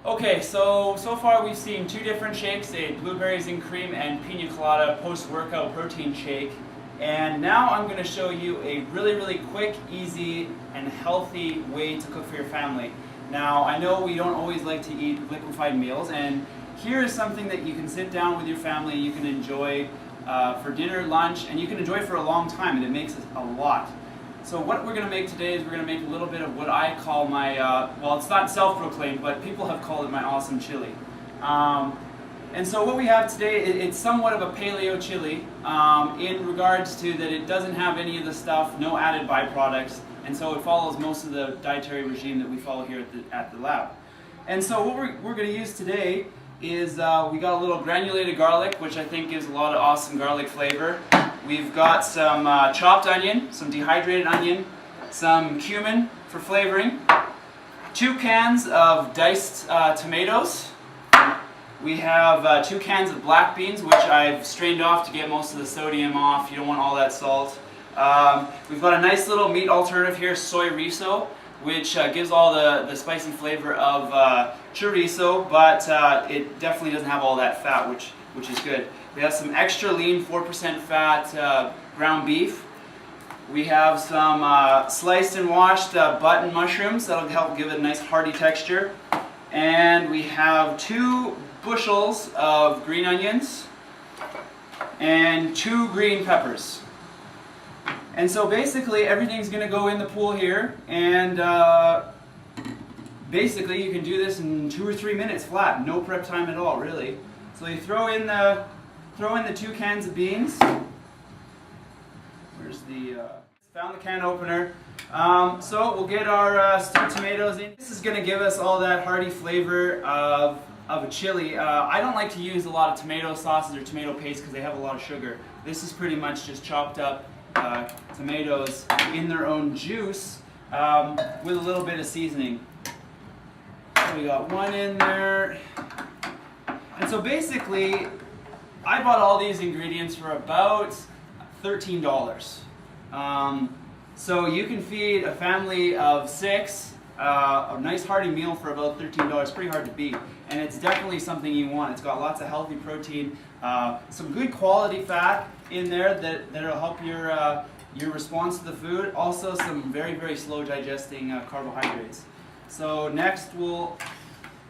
Okay, so far we've seen two different shakes, a blueberries and cream and Pina Colada post-workout protein shake. And now I'm going to show you a really quick, easy, and healthy way to cook for your family. Now, I know we don't always like to eat liquefied meals, and here is something that you can sit down with your family, you can enjoy for dinner, lunch, and you can enjoy for a long time, and it makes a lot. So what we're going to make today is we're going to make a little bit of what I call my, well, it's not self-proclaimed, but people have called it my awesome chili. And so what we have today, it's somewhat of a paleo chili in regards to that it doesn't have any of the stuff, no added byproducts, and so it follows most of the dietary regime that we follow here at the lab. And so what we're going to use today is we got a little granulated garlic, which I think gives a lot of awesome garlic flavor. We've got some chopped onion, some dehydrated onion, some cumin for flavoring, 2 cans of diced tomatoes. We have 2 cans of black beans, which I've strained off to get most of the sodium off. You don't want all that salt. We've got a nice little meat alternative here, soy riso, which gives all the spicy flavor of chorizo, but it definitely doesn't have all that fat, which is good. We have some extra lean, 4% fat ground beef. We have some sliced and washed button mushrooms that'll help give it a nice hearty texture. And we have 2 bushels of green onions and 2 green peppers. And so basically everything's going to go in the pool here, and basically you can do this in 2 or 3 minutes flat, no prep time at all, really. So you throw in the 2 cans of beans. Where's the found the can opener. So we'll get our stewed tomatoes in. This is going to give us all that hearty flavor of a chili. I don't like to use a lot of tomato sauces or tomato paste because they have a lot of sugar. This is pretty much just chopped up tomatoes in their own juice with a little bit of seasoning. So we got 1 in there. And so basically, I bought all these ingredients for about $13. So you can feed a family of 6 a nice hearty meal for about $13. Pretty hard to beat, and it's definitely something you want. It's got lots of healthy protein, some good quality fat in there that'll help your response to the food. Also some very slow digesting carbohydrates. So next we'll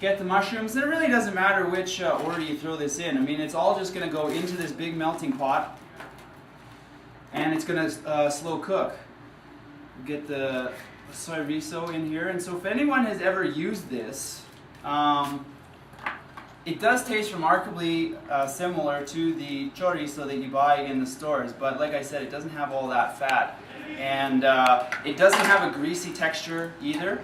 get the mushrooms. And it really doesn't matter which order you throw this in. I mean, it's all just going to go into this big melting pot, and it's going to slow cook. Get the soy riso in here. And so if anyone has ever used this, it does taste remarkably similar to the chorizo that you buy in the stores, but like I said, it doesn't have all that fat, and it doesn't have a greasy texture either.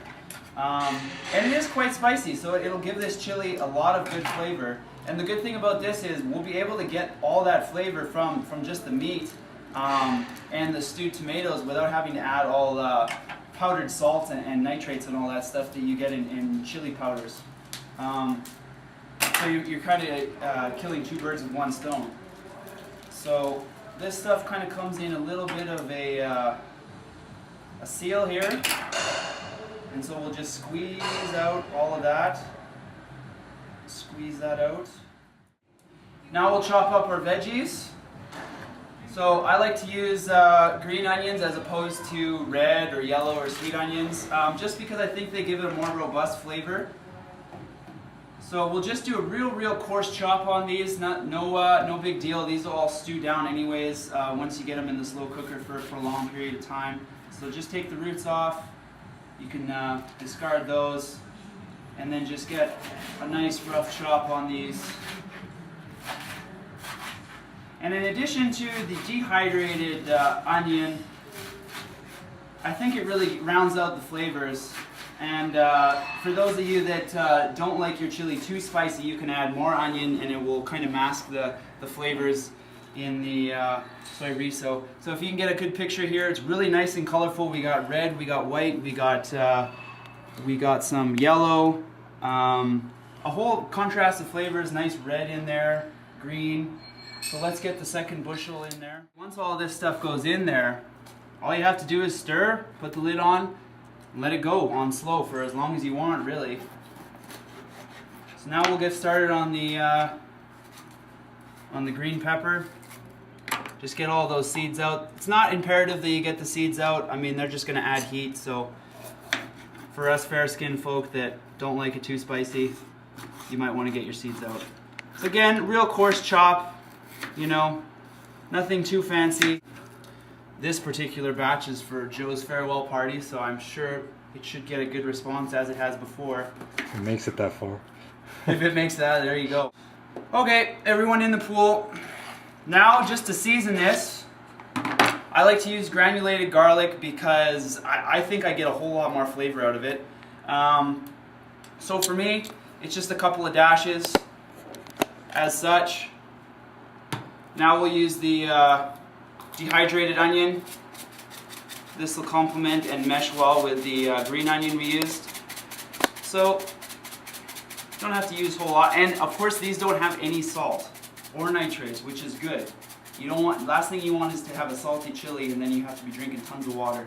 And it is quite spicy, so it'll give this chili a lot of good flavor. And the good thing about this is we'll be able to get all that flavor from just the meat and the stewed tomatoes without having to add all powdered salt and nitrates and all that stuff that you get in chili powders. So you're kind of killing 2 birds with 1 stone. So this stuff kind of comes in a little bit of a seal here. And so we'll just squeeze out all of that. Squeeze that out. Now we'll chop up our veggies. So I like to use green onions as opposed to red or yellow or sweet onions, just because I think they give it a more robust flavor. So we'll just do a real coarse chop on these. No big deal. These will all stew down anyways once you get them in the slow cooker for a long period of time. So just take the roots off. You can discard those, and then just get a nice rough chop on these. And in addition to the dehydrated onion, I think it really rounds out the flavors. And for those of you that don't like your chili too spicy, you can add more onion and it will kind of mask the flavors in the soy riso. So if you can get a good picture here, it's really nice and colorful. We got red, we got white, we got some yellow, a whole contrast of flavors, nice red in there, green. So let's get the second bushel in there. Once all this stuff goes in there, all you have to do is stir, put the lid on, and let it go on slow for as long as you want, really. So now we'll get started on the green pepper. Just get all those seeds out. It's not imperative that you get the seeds out. I mean, they're just going to add heat. So for us fair-skinned folk that don't like it too spicy, you might want to get your seeds out. So again, real coarse chop, you know, nothing too fancy. This particular batch is for Joe's farewell party, so I'm sure it should get a good response as it has before. If it makes it that far. If it makes that, there you go. Okay, everyone in the pool. Now, just to season this, I like to use granulated garlic because I think I get a whole lot more flavor out of it. So for me, it's just a couple of dashes as such. Now we'll use the dehydrated onion. This will complement and mesh well with the green onion we used. So, don't have to use a whole lot. And of course, these don't have any salt or nitrates, which is good. You don't want, last thing you want is to have a salty chili and then you have to be drinking tons of water.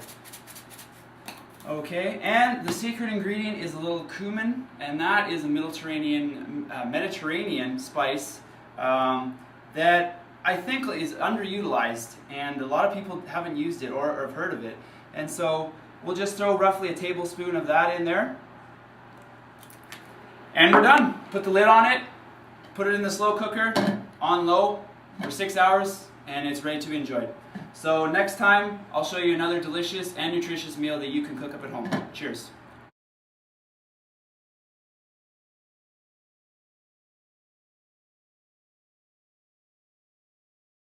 Okay, and the secret ingredient is a little cumin, and that is a Mediterranean spice that I think is underutilized, and a lot of people haven't used it or have heard of it. And so we'll just throw roughly a tablespoon of that in there. And we're done. Put the lid on it, put it in the slow cooker on low for 6 hours, and it's ready to be enjoyed. So next time, I'll show you another delicious and nutritious meal that you can cook up at home. Cheers.